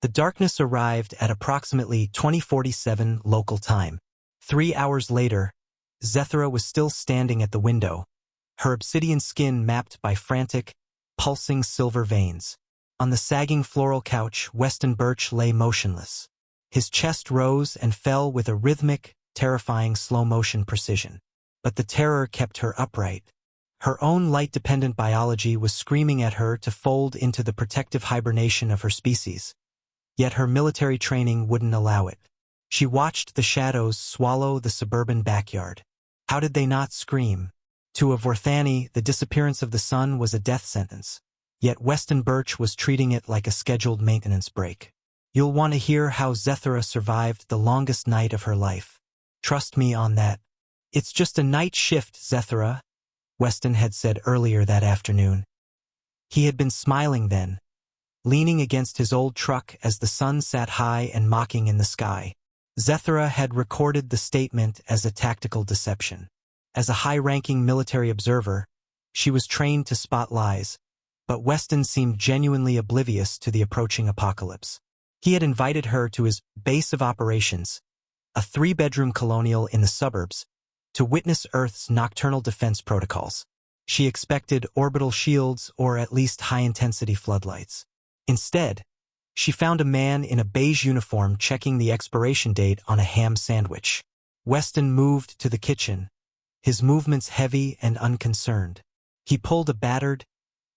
The darkness arrived at approximately 2047 local time. 3 hours later, Zethra was still standing at the window, her obsidian skin mapped by frantic, pulsing silver veins. On the sagging floral couch, Weston Birch lay motionless. His chest rose and fell with a rhythmic, terrifying slow-motion precision. But the terror kept her upright. Her own light-dependent biology was screaming at her to fold into the protective hibernation of her species. Yet her military training wouldn't allow it. She watched the shadows swallow the suburban backyard. How did they not scream? To a Vorthani, the disappearance of the sun was a death sentence. Yet Weston Birch was treating it like a scheduled maintenance break. You'll want to hear how Zethra survived the longest night of her life. Trust me on that. It's just a night shift, Zethra, Weston had said earlier that afternoon. He had been smiling then, leaning against his old truck as the sun sat high and mocking in the sky. Zethra had recorded the statement as a tactical deception. As a high-ranking military observer, she was trained to spot lies, but Weston seemed genuinely oblivious to the approaching apocalypse. He had invited her to his base of operations, a 3-bedroom colonial in the suburbs, to witness Earth's nocturnal defense protocols. She expected orbital shields or at least high-intensity floodlights. Instead, she found a man in a beige uniform checking the expiration date on a ham sandwich. Weston moved to the kitchen, his movements heavy and unconcerned. He pulled a battered,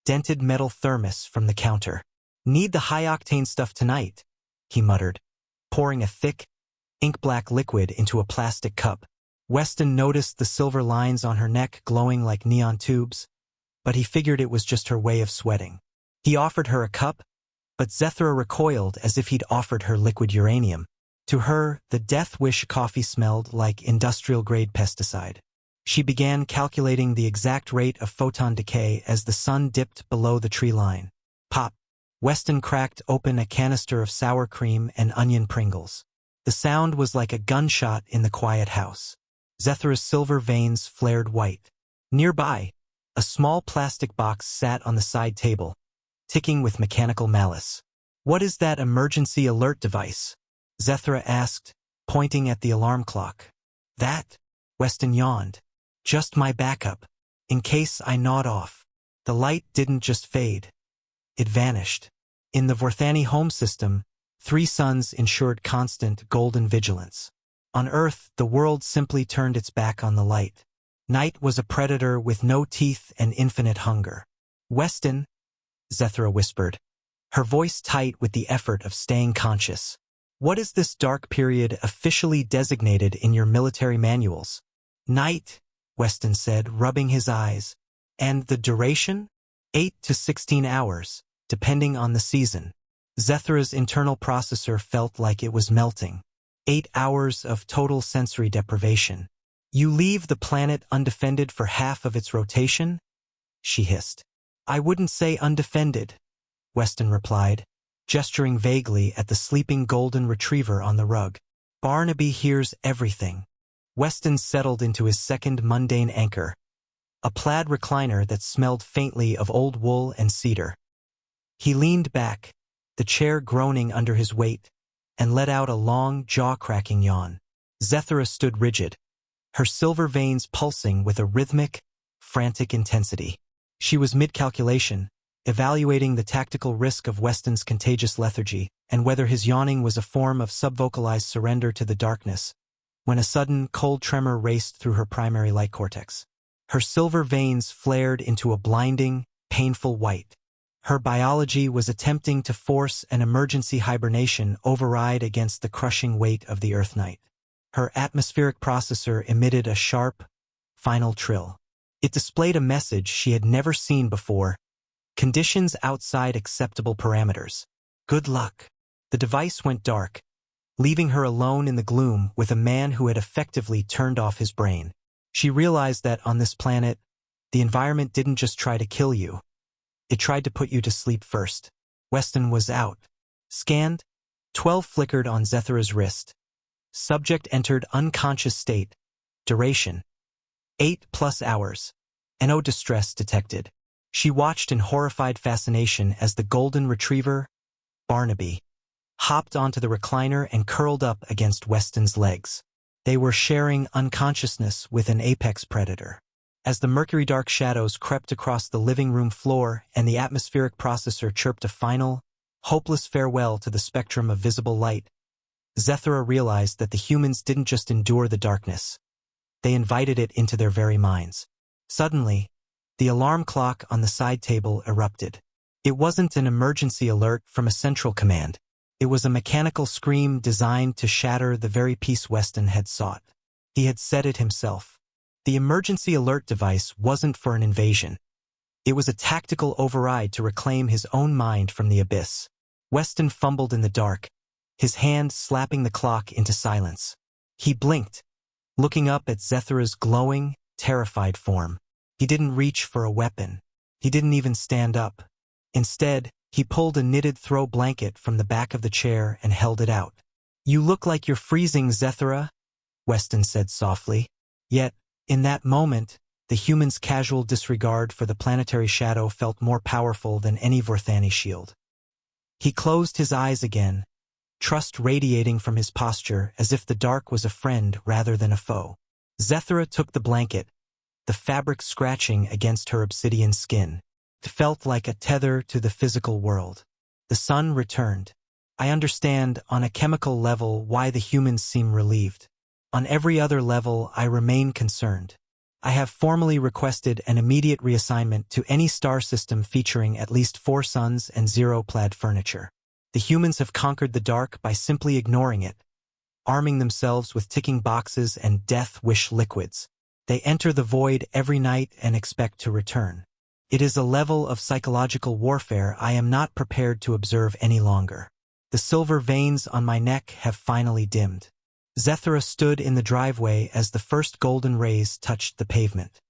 dented metal thermos from the counter. "Need the high-octane stuff tonight," he muttered, pouring a thick, ink-black liquid into a plastic cup. Weston noticed the silver lines on her neck glowing like neon tubes, but he figured it was just her way of sweating. He offered her a cup, but Zethra recoiled as if he'd offered her liquid uranium. To her, the Death Wish coffee smelled like industrial-grade pesticide. She began calculating the exact rate of photon decay as the sun dipped below the tree line. Pop! Weston cracked open a canister of sour cream and onion Pringles. The sound was like a gunshot in the quiet house. Zethra's silver veins flared white. Nearby, a small plastic box sat on the side table, ticking with mechanical malice. "What is that emergency alert device?" Zethra asked, pointing at the alarm clock. "That?" Weston yawned. "Just my backup, in case I nod off." The light didn't just fade. It vanished. In the Vorthani home system, 3 suns ensured constant golden vigilance. On Earth, the world simply turned its back on the light. Night was a predator with no teeth and infinite hunger. "Weston," Zethra whispered, her voice tight with the effort of staying conscious. "What is this dark period officially designated in your military manuals?" "Night," Weston said, rubbing his eyes. "And the duration?" 8 to 16 hours, depending on the season. Zethra's internal processor felt like it was melting. 8 hours of total sensory deprivation. "You leave the planet undefended for half of its rotation?" she hissed. "I wouldn't say undefended," Weston replied, gesturing vaguely at the sleeping golden retriever on the rug. "Barnaby hears everything." Weston settled into his second mundane anchor, a plaid recliner that smelled faintly of old wool and cedar. He leaned back, the chair groaning under his weight, and let out a long, jaw-cracking yawn. Zethra stood rigid, her silver veins pulsing with a rhythmic, frantic intensity. She was mid-calculation, evaluating the tactical risk of Weston's contagious lethargy and whether his yawning was a form of subvocalized surrender to the darkness, when a sudden, cold tremor raced through her primary light cortex. Her silver veins flared into a blinding, painful white. Her biology was attempting to force an emergency hibernation override against the crushing weight of the Earth night. Her atmospheric processor emitted a sharp, final trill. It displayed a message she had never seen before: conditions outside acceptable parameters. Good luck. The device went dark, leaving her alone in the gloom with a man who had effectively turned off his brain. She realized that on this planet, the environment didn't just try to kill you. It tried to put you to sleep first. Weston was out. Scanned. 12 flickered on Zethra's wrist. Subject entered unconscious state. Duration: 8+ hours. No distress detected. She watched in horrified fascination as the golden retriever, Barnaby, hopped onto the recliner and curled up against Weston's legs. They were sharing unconsciousness with an apex predator. As the mercury-dark shadows crept across the living room floor and the atmospheric processor chirped a final, hopeless farewell to the spectrum of visible light, Zethra realized that the humans didn't just endure the darkness. They invited it into their very minds. Suddenly, the alarm clock on the side table erupted. It wasn't an emergency alert from a central command. It was a mechanical scream designed to shatter the very peace Weston had sought. He had said it himself. The emergency alert device wasn't for an invasion. It was a tactical override to reclaim his own mind from the abyss. Weston fumbled in the dark, his hand slapping the clock into silence. He blinked, looking up at Zethra's glowing, terrified form. He didn't reach for a weapon. He didn't even stand up. Instead, he pulled a knitted throw blanket from the back of the chair and held it out. "You look like you're freezing, Zethra," Weston said softly. Yet, in that moment, the human's casual disregard for the planetary shadow felt more powerful than any Vorthani shield. He closed his eyes again, trust radiating from his posture as if the dark was a friend rather than a foe. Zethra took the blanket, the fabric scratching against her obsidian skin. It felt like a tether to the physical world. The sun returned. I understand on a chemical level why the humans seem relieved. On every other level, I remain concerned. I have formally requested an immediate reassignment to any star system featuring at least 4 suns and 0 plaid furniture. The humans have conquered the dark by simply ignoring it, arming themselves with ticking boxes and death wish liquids. They enter the void every night and expect to return. It is a level of psychological warfare I am not prepared to observe any longer. The silver veins on my neck have finally dimmed. Zethra stood in the driveway as the first golden rays touched the pavement.